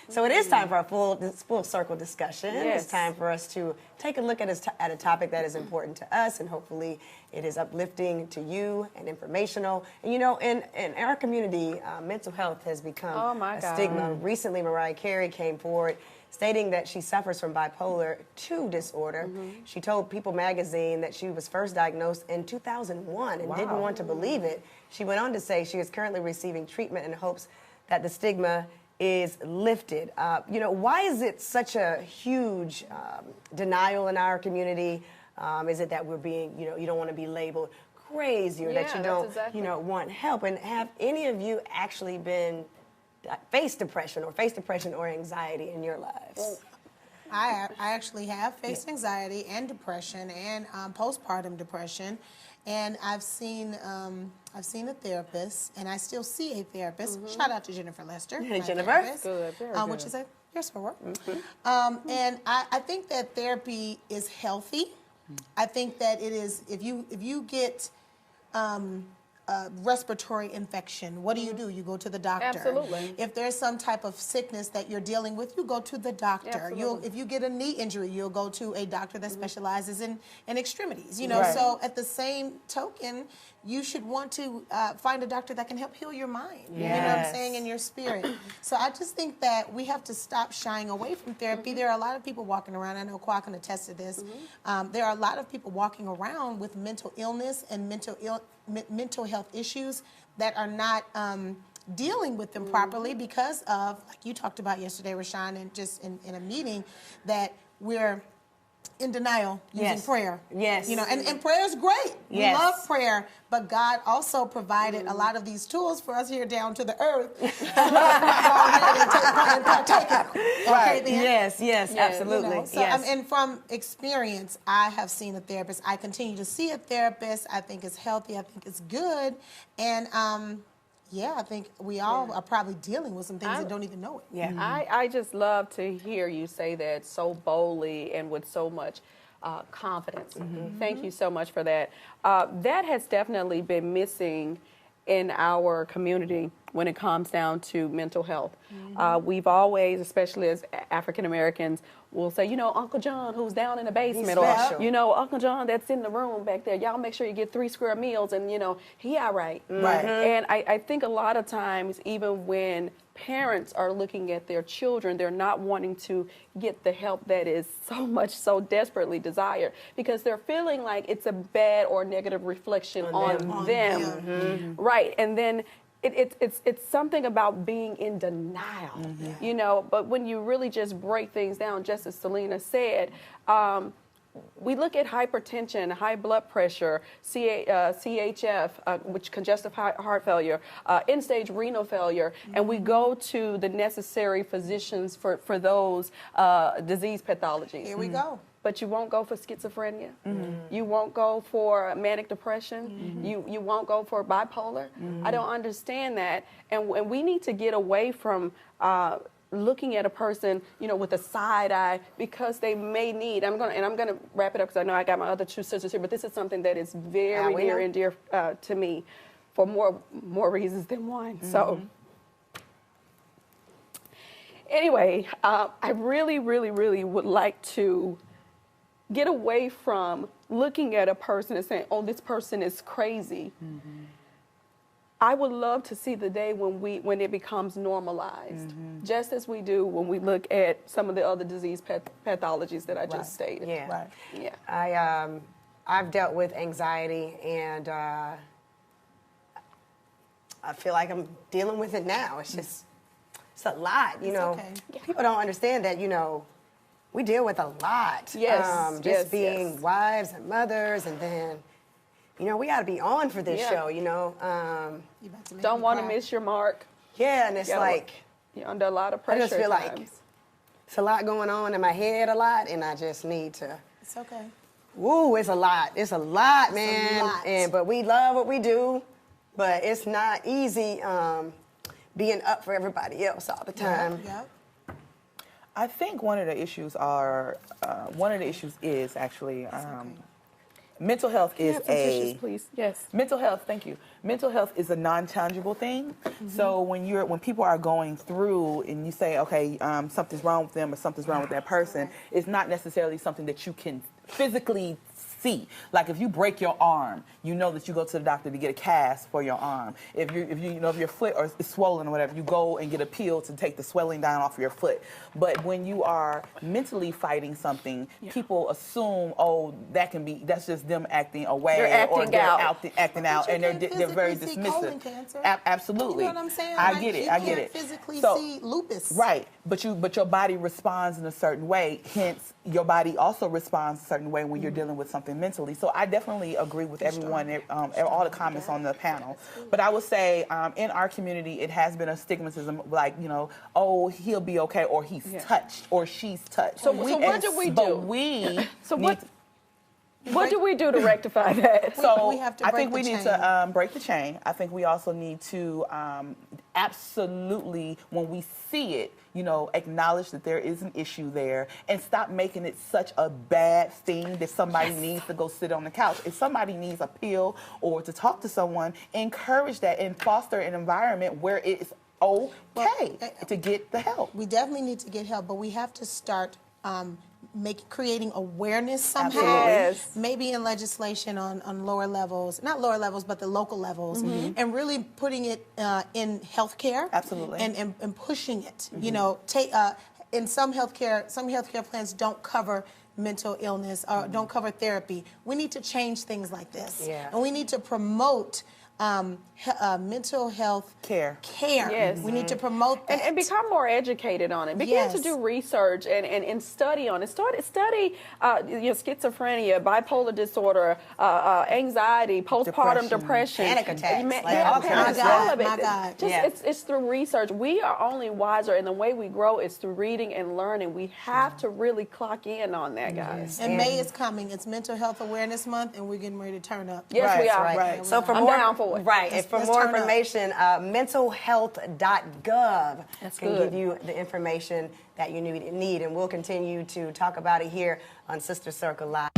So it is time for a full circle discussion. Yes. It's time for us to take a look at a topic that is important to us, and hopefully it is uplifting to you and informational. And you know, in our community, mental health has become a stigma. Recently, Mariah Carey came forward stating that she suffers from bipolar 2 disorder. She told People magazine that she was first diagnosed in 2001 and didn't want to believe it. She went on to say she is currently receiving treatment in hopes that the stigma is lifted. You know, why is it such a huge denial in our community? Is it that we're being, you know, you don't want to be labeled crazy, or that you don't, you know, want help? And have any of you actually been face depression or anxiety in your lives? I actually have faced anxiety and depression and postpartum depression, and I've seen a therapist, and I still see a therapist. Shout out to Jennifer Lester. Jennifer, good, very good. Which is a yes for work. And I think that therapy is healthy. I think that it is, if you get respiratory infection, what do? You go to the doctor. Absolutely. If there's some type of sickness that you're dealing with, you go to the doctor. If you get a knee injury, you'll go to a doctor that specializes in extremities. You know, so at the same token, you should want to find a doctor that can help heal your mind. You know what I'm saying, and your spirit. So I just think that we have to stop shying away from therapy. There are a lot of people walking around. I know Kwa can attest to this. There are a lot of people walking around with mental illness and mental health issues that are not dealing with them properly because of, like you talked about yesterday, Rashawn, and just in a meeting, that we're in denial using prayer. Yes. You know, and prayer is great. We love prayer, but God also provided a lot of these tools for us here down to the earth. Right. Yes, absolutely. You know, so, and from experience, I have seen a therapist. I continue to see a therapist. I think it's healthy. I think it's good. And I think we all are probably dealing with some things and don't even know it. Yeah. I just love to hear you say that so boldly and with so much confidence. Thank you so much for that. That has definitely been missing in our community when it comes down to mental health. We've always, especially as African Americans, will say, you know, Uncle John who's down in the basement, or, you know, Uncle John that's in the room back there, y'all make sure you get 3 square meals, and, you know, he all right. And I think a lot of times, even when parents are looking at their children, they're not wanting to get the help that is so desperately desired, because they're feeling like it's a bad or negative reflection on them. Right. And then it's something about being in denial, you know, but when you really just break things down, just as Selena said, we look at hypertension, high blood pressure, CHF, which congestive heart failure, end-stage renal failure, and we go to the necessary physicians for those disease pathologies. Here we go. But you won't go for schizophrenia. You won't go for manic depression. You won't go for bipolar. I don't understand that. And we need to get away from looking at a person, you know, with a side eye, because they may need, I'm gonna wrap it up because I know I got my other 2 sisters here, but this is something that is very near and dear to me for more reasons than one. So anyway, I really would like to get away from looking at a person and saying, oh, this person is crazy. I would love to see the day when it becomes normalized, just as we do when we look at some of the other disease pathologies that I just stated. I've dealt with anxiety, and I feel like I'm dealing with it now. It's a lot, you know. People don't understand that, you know, we deal with a lot. Being wives and mothers, and then, you know, we got to be on for this show, you know. Don't want to miss your mark. Yeah, and it's like, you're under a lot of pressure. I just feel like it's a lot going on in my head a lot, and I just need to. It's okay. Woo, it's a lot. It's a lot, man. But we love what we do, but it's not easy being up for everybody else all the time. I think one of the issues is actually mental health is tissues, please. Yes. Mental health, thank you. Mental health is a non-tangible thing. So when people are going through and you say, okay, something's wrong with them or something's wrong with that person, it's not necessarily something that you can physically see. Like if you break your arm, you know that you go to the doctor to get a cast for your arm. If your foot is swollen or whatever, you go and get a pill to take the swelling down off your foot. But when you are mentally fighting something, people assume, oh, that's just them acting away or they're acting out, and they're very dismissive. Absolutely. You know what I'm saying? I get it. You can't physically see lupus. Right, but your body responds in a certain way. Hence, your body also responds a certain way when you're dealing with something mentally. So I definitely agree with everyone, all the comments on the panel. But I would say in our community, it has been a stigmatism, like, oh, he'll be okay, or he's touched, or she's touched. So what do we do? What do we do to rectify that? So I think we need to break the chain. I think we also need to absolutely, when we see it, acknowledge that there is an issue there and stop making it such a bad thing that somebody needs to go sit on the couch. If somebody needs a pill or to talk to someone, encourage that and foster an environment where it's okay to get the help. We definitely need to get help, but we have to start creating awareness somehow. Yes. Maybe in legislation on lower levels, not lower levels, but the local levels, and really putting it in healthcare. Absolutely. And pushing it. In some healthcare plans don't cover mental illness or don't cover therapy. We need to change things like this. Yeah. And we need to promote mental health care. Yes. We need to promote that. And become more educated on it. Begin to do research and study on it. Study schizophrenia, bipolar disorder, anxiety, postpartum depression. Panic attacks. All of it. My God. It's through research. We are only wiser, and the way we grow is through reading and learning. We have to really clock in on that, guys. And May is coming. It's Mental Health Awareness Month, and we're getting ready to turn up. Yes, we are. Right. So I'm down for it. Right. And for more information, mentalhealth.gov can give you the information that you need. And we'll continue to talk about it here on Sister Circle Live.